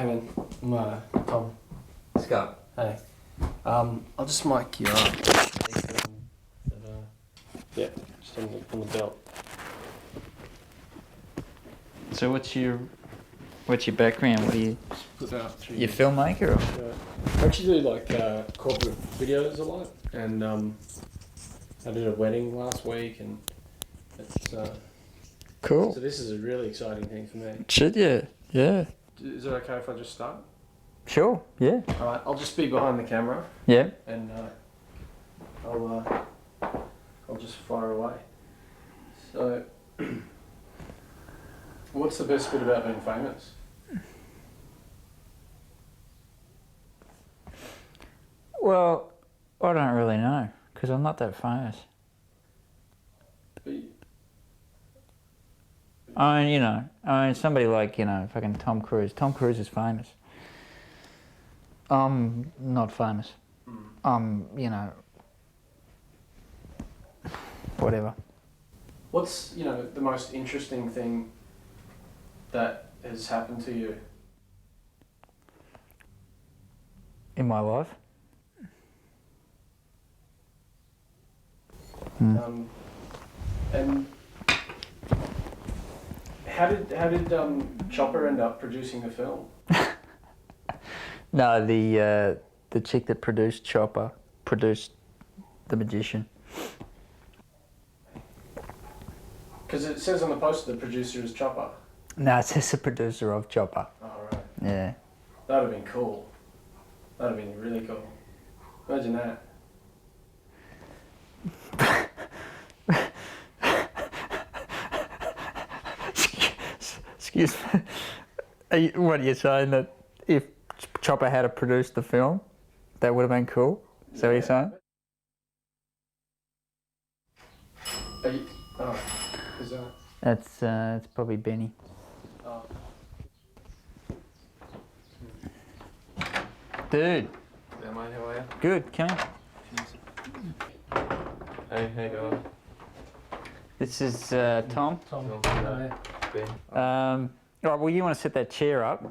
Hey man, I'm Tom. Scott. Hey. I'll just mic you up. Yeah, just on the belt. So what's your background? What are you? Put that up through You filmmaker or? I actually do like corporate videos a lot, and I did a wedding last week, and it's Cool. so this is a really exciting thing for me. Shit, yeah. Is it okay if I just start? Sure, yeah. All right, I'll just be behind the camera, Yeah. and I'll just fire away. So, what's the best bit about being famous? Well, I don't really know, because I'm not that famous. I mean, somebody like, fucking Tom Cruise. Tom Cruise is famous. I'm not famous. Whatever. What's, the most interesting thing that has happened to you? In my life? And how did Chopper end up producing the film? No, the chick that produced Chopper produced The Magician. Because it says on the poster the producer is Chopper. No, it says the producer of Chopper. Oh, right. Yeah. That would have been cool. That would have been really cool. Imagine that. Excuse me. What are you saying, that if Chopper had produced the film, that would have been cool? Is that what you're saying? Who's that? That's it's probably Benny. Oh. Dude. Yeah, mate, how are you? Good, come here. Hey, how you going? This is Tom. Ben. All right, well, you want to set that chair up.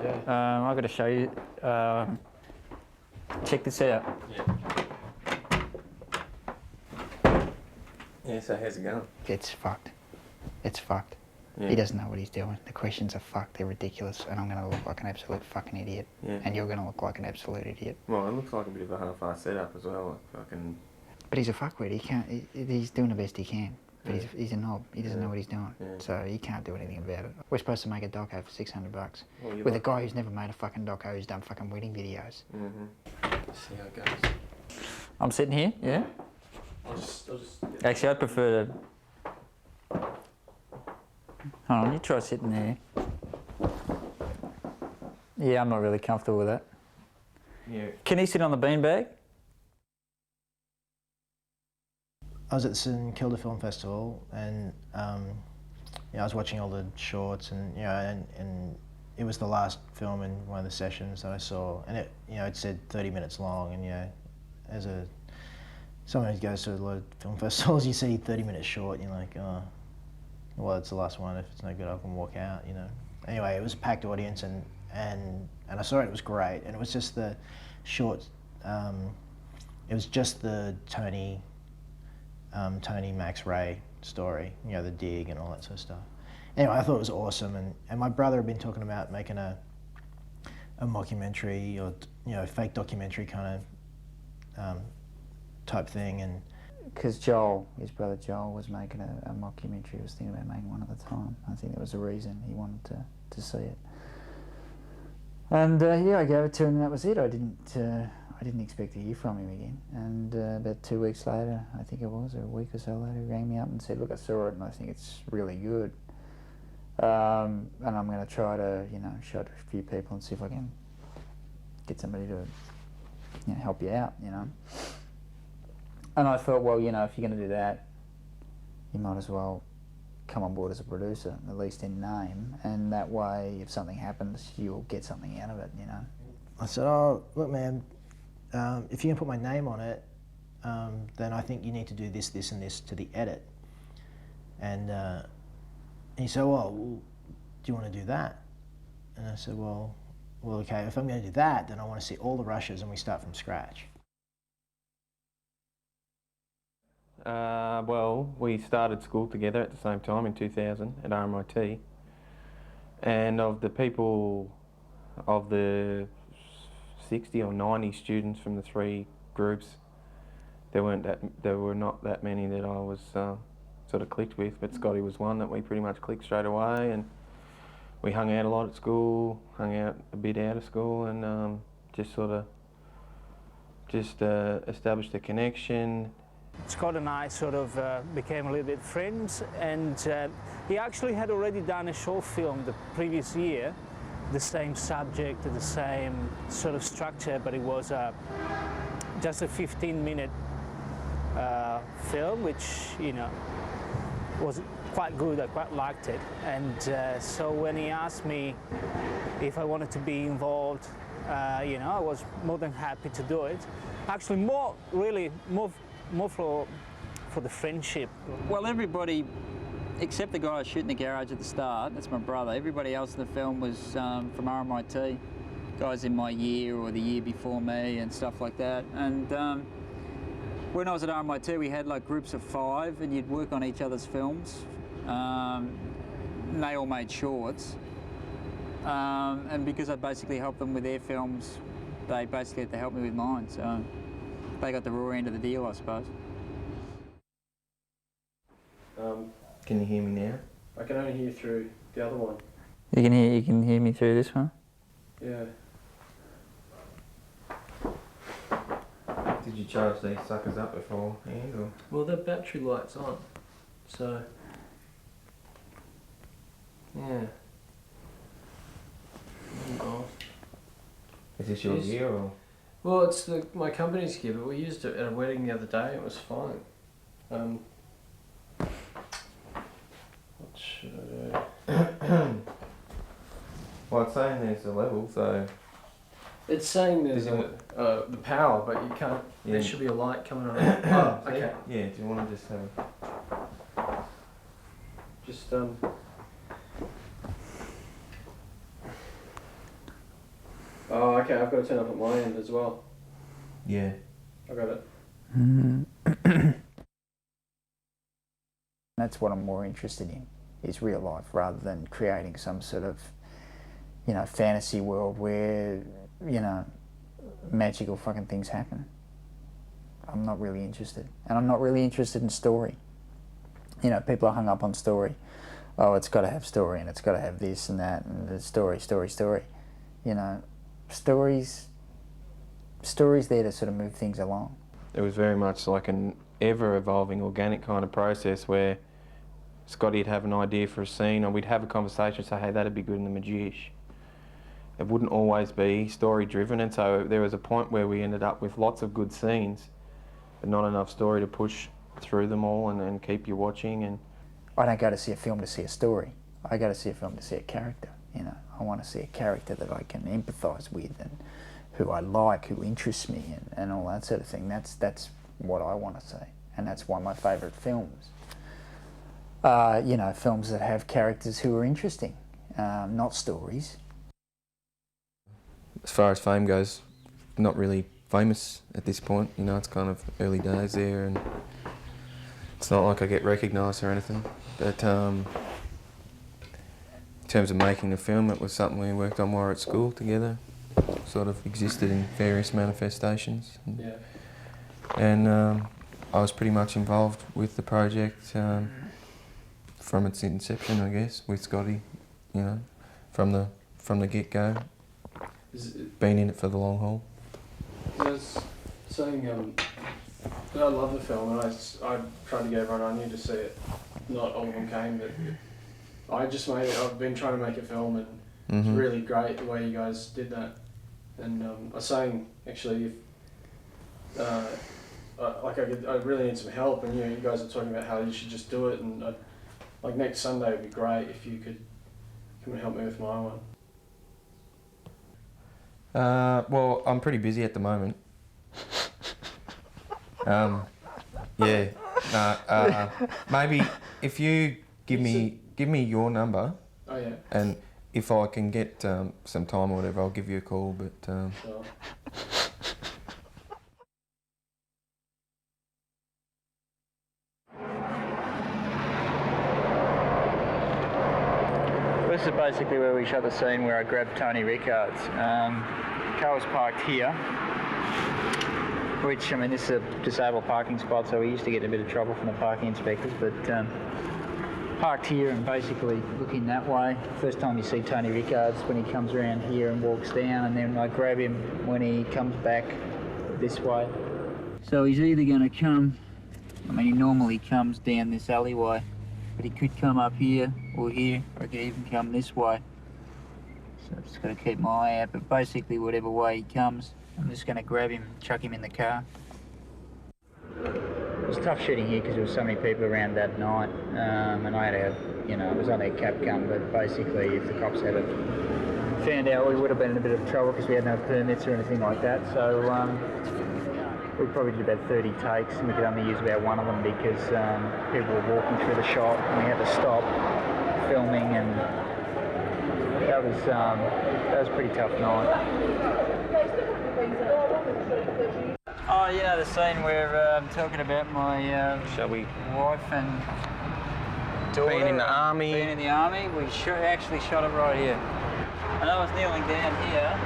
Yeah. I've got to show you. Check this out. Yeah, so how's it going? It's fucked. It's fucked. Yeah. He doesn't know what he's doing. The questions are fucked. They're ridiculous, and I'm going to look like an absolute fucking idiot. Yeah. And you're going to look like an absolute idiot. Well, it looks like a bit of a half-assed setup as well. Like fucking. But he's a fuckwit. He can't. He's doing the best he can. But Yeah. he's a knob. He doesn't know what he's doing. Yeah. So he can't do anything about it. We're supposed to make a doco for $600 Well, with a guy who's never made a fucking doco, who's done fucking wedding videos. See how it goes. I'm sitting here. Yeah. I'll just Actually, I'd prefer to. Hold on, you try sitting there. Yeah, I'm not really comfortable with that. Yeah. Can he sit on the beanbag? I was at the St Kilda Film Festival, and I was watching all the shorts, and and it was the last film in one of the sessions that I saw, and it said 30 minutes long, and as someone who goes to a lot of film festivals, you see 30 minutes short, and you're like, oh, well, it's the last one. If it's no good, I can walk out, Anyway, it was a packed audience, and I saw it. It was great, and it was just the short. It was just the Tony Max Ray story, the dig and all that sort of stuff. Anyway, I thought it was awesome, and my brother had been talking about making a mockumentary or fake documentary kind of type thing, and Because his brother Joel, was making a mockumentary. He was thinking about making one at the time. I think that was the reason he wanted to see it. And I gave it to him, and that was it. I didn't expect to hear from him again. And about 2 weeks later, I think it was, or a week or so later, he rang me up and said, look, I saw it and I think it's really good. And I'm going to try to, show it to a few people and see if I can get somebody to help you out, And I thought, well, if you're going to do that, you might as well come on board as a producer, at least in name, and that way, if something happens, you'll get something out of it, I said, oh, look, man, if you can put my name on it, then I think you need to do this, this, and this to the edit. And he said, well, do you want to do that? And I said, well, well, okay, if I'm going to do that, then I want to see all the rushes and we start from scratch. Well, we started school together at the same time in 2000 at RMIT, and of the people, of the 60 or 90 students from the 3 groups, there were not that many that I was sort of clicked with, but Scotty was one that we pretty much clicked straight away, and we hung out a lot at school, hung out a bit out of school, and just established a connection. Scott and I sort of became a little bit friends, and he actually had already done a short film the previous year, the same subject, the same sort of structure, but it was just a 15-minute film, which, you know, was quite good. I quite liked it, and so when he asked me if I wanted to be involved, you know, I was more than happy to do it. Actually, more for the friendship. Well, everybody, except the guy shooting the garage at the start, that's my brother. Everybody else in the film was from RMIT, guys in my year or the year before me and stuff like that. And when I was at RMIT, we had like groups of 5, and you'd work on each other's films. And they all made shorts. And because I basically helped them with their films, they basically had to help me with mine. So they got the raw end of the deal, I suppose. Can you hear me now? I can only hear through the other one. You can hear me through this one? Yeah. Did you charge these suckers up beforehand, or? Well, the battery light's on, so yeah. Oh. Is this your gear, or? Well, it's my company's gear, but we used it at a wedding the other day. It was fine. What should I do? Well, it's saying there's a level, so. It's saying there's Does the power, but you can't. Yeah. There should be a light coming on. Oh, okay. Yeah, do you want to just have Just Oh, okay. I've got to turn up at my end as well. Yeah. I got it. That's what I'm more interested in, is real life, rather than creating some sort of, you know, fantasy world where, you know, magical fucking things happen. I'm not really interested. And I'm not really interested in story. You know, people are hung up on story. Oh, it's got to have story, and it's got to have this and that, and the story. You know, stories there to sort of move things along. It was very much like an ever-evolving organic kind of process where Scotty'd have an idea for a scene, or we'd have a conversation, say, hey, that'd be good in the Magish. It wouldn't always be story-driven, and so there was a point where we ended up with lots of good scenes, but not enough story to push through them all and keep you watching. And I don't go to see a film to see a story. I go to see a film to see a character. You know, I want to see a character that I can empathise with, and who I like, who interests me, and all that sort of thing. That's what I want to see, and that's one of my favourite films. You know, films that have characters who are interesting, not stories. as far as fame goes, not really famous at this point. You know, it's kind of early days there, and it's not like I get recognised or anything. But in terms of making the film, it was something we worked on while we were at school together. Sort of existed in various manifestations. Yeah. And I was pretty much involved with the project from its inception, I guess, with Scotty. You know, from the get-go. Been in it for the long haul. I was saying that I love the film, and I tried to get everyone I knew to see it. Not all of them came, but I just made it. I've been trying to make a film, and it's really great the way you guys did that. And I was saying, actually, if I really need some help, and you guys are talking about how you should just do it, and like next Sunday would be great if you could come and help me with my one. Well, I'm pretty busy at the moment. Maybe if you give me your number, Oh yeah. and if I can get some time or whatever, I'll give you a call. But Sure. This is basically where we shot the scene where I grabbed Tony Rickards. Car was parked here, which, I mean, this is a disabled parking spot, so we used to get in a bit of trouble from the parking inspectors, but parked here and basically looking that way. First time you see Tony Rickards when he comes around here and walks down, and then I grab him when he comes back this way. So he's either going to come, I mean, he normally comes down this alleyway, but he could come up here or here, or he could even come this way. So I've just got to keep my eye out, but basically whatever way he comes, I'm just going to grab him and chuck him in the car. It was tough shooting here because there was so many people around that night, and I had a, you know, it was only a cap gun, but basically if the cops had found out, we would have been in a bit of trouble because we had no permits or anything like that. So we probably did about 30 takes, and we could only use about one of them because people were walking through the shot, and we had to stop filming, and that was a pretty tough night. Oh, you know the scene where I'm talking about my shall we? wife and daughter Being in the army. Being in the army, we actually shot it right here. And I was kneeling down here.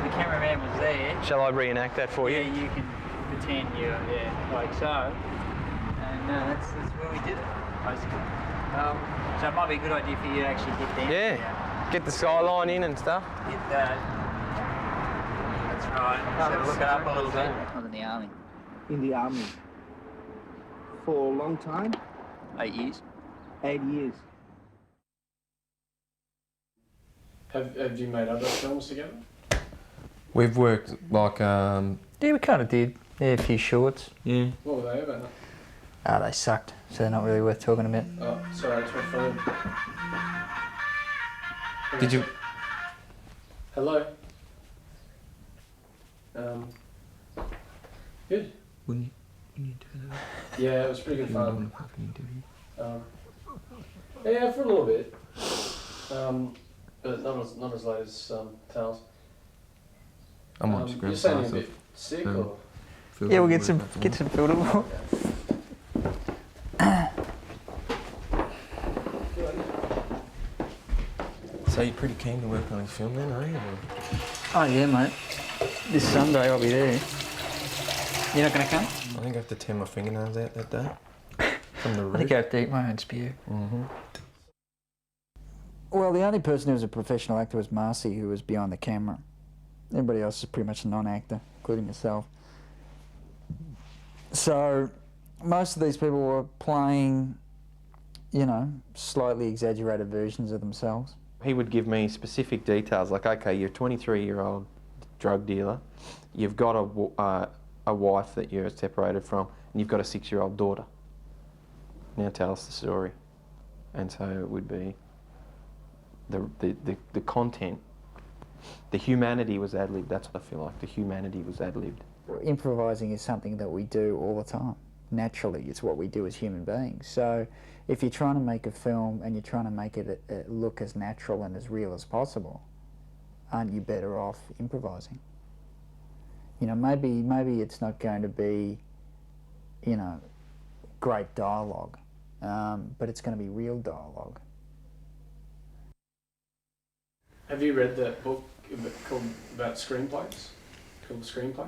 The cameraman was there. Shall I reenact that for Yeah, you? you can pretend you're there, like so. And that's where we did it, basically. So it might be a good idea for you to actually get down. Yeah. Get the skyline in and stuff. Get that. That's right. So look it up a little bit. I was in the army. In the army for a long time, 8 years. 8 years. Have you made other films together? We've worked like Yeah, we kind of did. Yeah, a few shorts. yeah. What were they about? They sucked, so they're not really worth talking about. Oh, sorry, it's my phone. Did you? Hello. Good. When you do that, Yeah, it was pretty good fun. fucking interview. Yeah, for a little bit. But not as late as Tales. I might just grab You're saying you're a myself. bit sick, Um, or? Yeah, we'll get some filter. So you're pretty keen to work on his film then, are you? Oh yeah, mate. This Sunday I'll be there. You're not going to come? I think I have to tear my fingernails out that day. From the roof. I think I have to eat my own spew. Mm-hmm. Well, the only person who was a professional actor was Marcy, who was behind the camera. Everybody else is pretty much a non-actor, including myself. So most of these people were playing, you know, slightly exaggerated versions of themselves. He would give me specific details, like, okay, you're a 23-year-old drug dealer, you've got a wife that you're separated from, and you've got a 6-year-old daughter. Now tell us the story. And so it would be the content, the humanity was ad-libbed. That's what I feel like. The humanity was ad-libbed. Improvising is something that we do all the time. Naturally, it's what we do as human beings. So if you're trying to make a film and you're trying to make it look as natural and as real as possible, aren't you better off improvising? You know, maybe it's not going to be, you know, great dialogue, but it's going to be real dialogue. Have you read that book called about screenplays? Called Screenplay?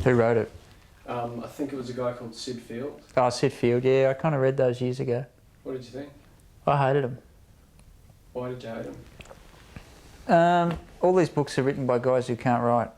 Who wrote it? I think it was a guy called Sid Field. Oh, Sid Field, yeah, I kind of read those years ago. What did you think? I hated them. Why did you hate him? All these books are written by guys who can't write.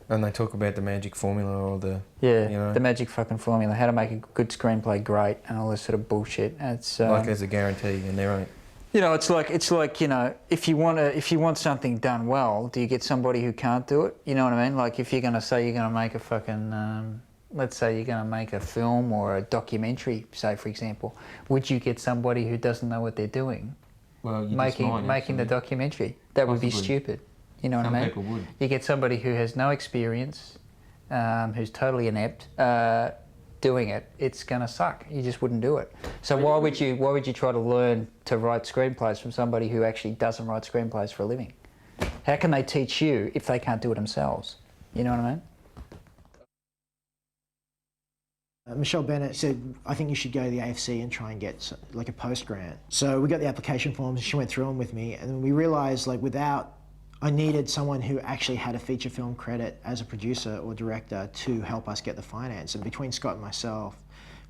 And they talk about the magic formula or the... Yeah, you know, the magic fucking formula, how to make a good screenplay great and all this sort of bullshit. It's like there's a guarantee and there ain't. you know, it's like you know, if you want something done well, do you get somebody who can't do it? You know what I mean? Like if you're going to say you're going to make a fucking, let's say you're going to make a film or a documentary, say for example, would you get somebody who doesn't know what they're doing? Well, you making the documentary? That would be Possibly. stupid. You know what I mean? Some people would. You get somebody who has no experience, who's totally inept, doing it, it's going to suck. You just wouldn't do it. So why would you try to learn to write screenplays from somebody who actually doesn't write screenplays for a living? How can they teach you if they can't do it themselves? You know what I mean? Michelle Bennett said, I think you should go to the AFC and try and get like a post grant. So we got the application forms, she went through them with me, and then we realised like I needed someone who actually had a feature film credit as a producer or director to help us get the finance. And between Scott and myself,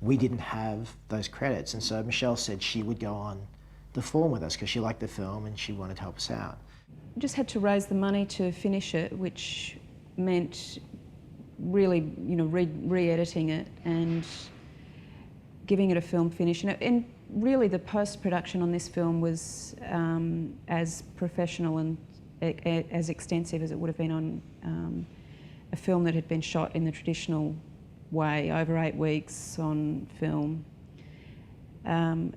we didn't have those credits. And so Michelle said she would go on the form with us because she liked the film and she wanted to help us out. Just had to raise the money to finish it, which meant really, re-editing it and giving it a film finish. And really the post-production on this film was as professional and as extensive as it would have been on a film that had been shot in the traditional way, over 8 weeks on film. And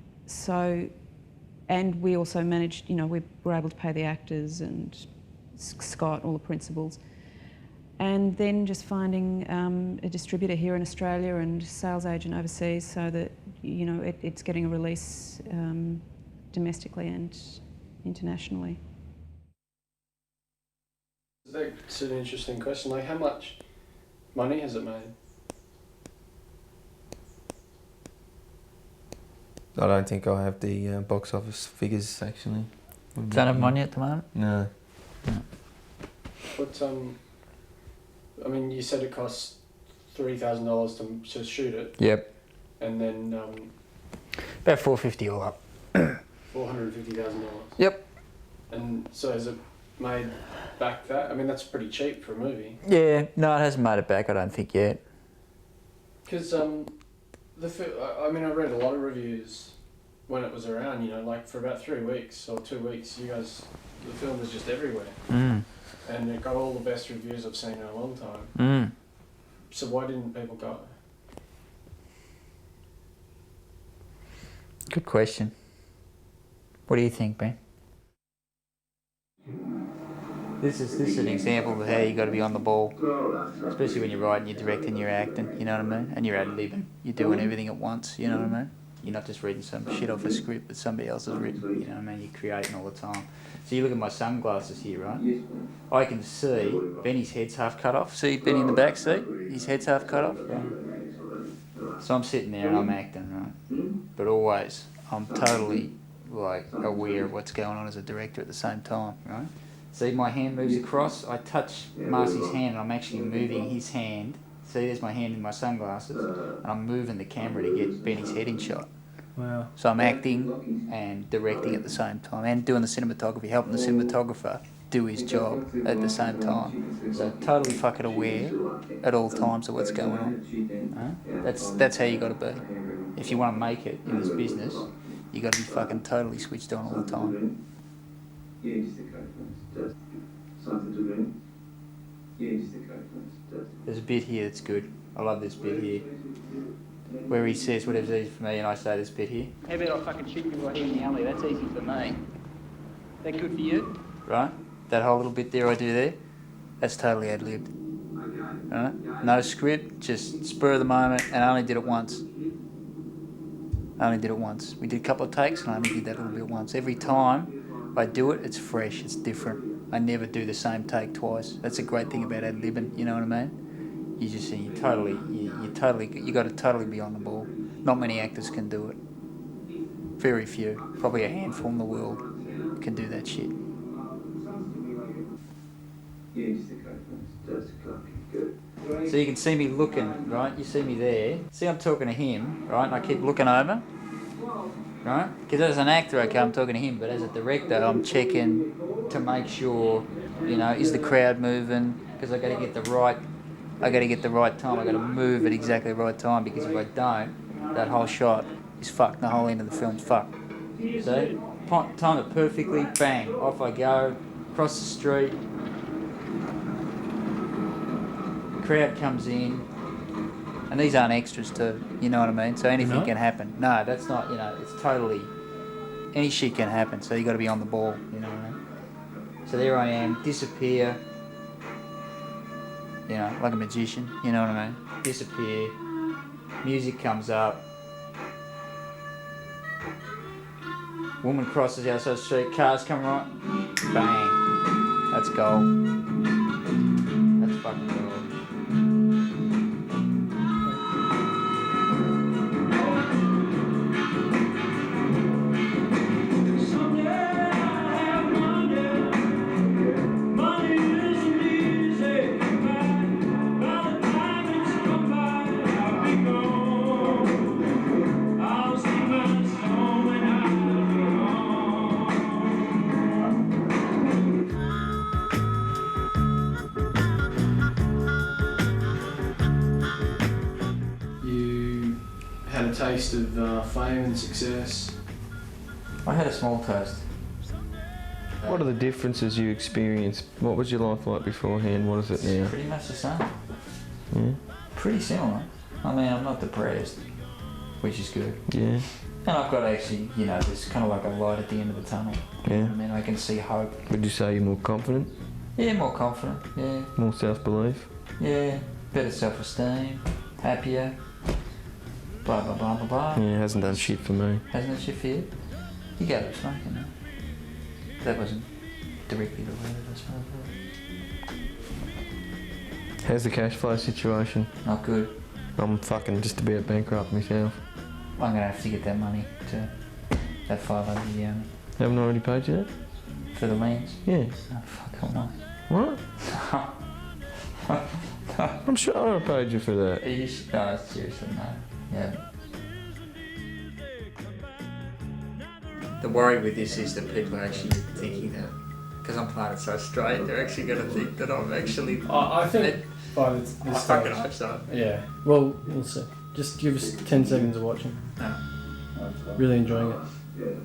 we also managed, we were able to pay the actors and Scott, all the principals. And then just finding a distributor here in Australia and sales agent overseas so that, it's getting a release domestically and internationally. That's an interesting question. Like, how much money has it made? I don't think I have the box office figures actually. Don't have money at the moment? No. But I mean, you said it costs $3,000 to shoot it. Yep. And then About $450 all up. $450,000. Yep. And so has it made back that? I mean, that's pretty cheap for a movie. Yeah, no, it hasn't made it back, I don't think yet. Because I read a lot of reviews when it was around. Like for about 3 weeks or 2 weeks, the film was just everywhere. Mm. And it got all the best reviews I've seen in a long time. Mm. So why didn't people go? Good question. What do you think, Ben? This is an example of how you got to be on the ball, especially when you're writing, you're directing, you're acting. You know what I mean? And you're ad-libbing. You're doing everything at once. You know what I mean? You're not just reading some shit off a script that somebody else has written. You know what I mean? You're creating all the time. So you look at my sunglasses here, right? I can see Benny's head's half cut off. See Benny in the back seat? His head's half cut off. Right? So I'm sitting there and I'm acting, right? But always, I'm totally aware of what's going on as a director at the same time, right? See, my hand moves across, I touch Marcy's hand and I'm actually moving his hand. See, there's my hand in my sunglasses and I'm moving the camera to get Benny's head in shot. Wow. So I'm acting and directing at the same time and doing the cinematography, helping the cinematographer do his job at the same time. So totally fucking aware at all times of what's going on. That's how you got to be. If you want to make it in this business, you got to be fucking totally switched on all the time. There's a bit here that's good. I love this bit here. Where he says whatever's easy for me and I say this bit here. How about I fucking shoot you right here in the alley? That's easy for me. That good for you? Right? That whole little bit there I do there, that's totally ad-libbed. Right? No script, just spur of the moment, and I only did it once. We did a couple of takes and I only did that little bit once. Every time I do it, it's fresh, it's different. I never do the same take twice. That's a great thing about ad-libbing, you know what I mean? You got to totally be on the ball. Not many actors can do it. Very few. Probably a handful in the world can do that shit. So you can see me looking, right? You see me there. See, I'm talking to him, right? And I keep looking over, right? Because as an actor, okay, I'm talking to him, but as a director, I'm checking to make sure, is the crowd moving? Because I got to get the right time. I got to move at exactly the right time. Because if I don't, that whole shot is fucked. The whole end of the film's fucked. So time it perfectly. Bang, off I go, across the street. Crowd comes in, and these aren't extras too, you know what I mean? So anything can happen. No, that's not, it's totally, any shit can happen, so you got to be on the ball, you know what I mean? So there I am, disappear, like a magician, you know what I mean? Disappear, Music comes up. Woman crosses outside the street. Cars come right. Bang. That's gold. That's fucking gold. You had a taste of fame and success. I had a small taste. What are the differences you experienced? What was your life like beforehand? What is it now? Pretty much the same. Yeah. Pretty similar. I mean, I'm not depressed, which is good. Yeah. And I've got actually, you know, there's kind of like a light at the end of the tunnel. Yeah. I mean, I can see hope. Would you say you're more confident? Yeah, more confident. Yeah. More self-belief? Yeah. Better self-esteem. Happier. Blah, blah, blah, blah, blah. Yeah, it hasn't done shit for me. Hasn't it shit for you? You gave it smoking, no? That wasn't directly related, I suppose. How's the cash flow situation? Not good. I'm fucking just about bankrupt myself. I'm gonna have to get that money to that 500 yen Haven't I already paid you that? for the liens. Yeah. No, fuck, I'm not. What? I'm sure I paid you for that. Are you no, seriously, no. Yeah. The worry with this is that people are actually thinking that because I'm playing it so straight, they're actually going to think that I'm actually. I think by this I stage. fucking hope so. Yeah. Well, we'll see. Just give us 10 seconds of watching. No. Really enjoying it.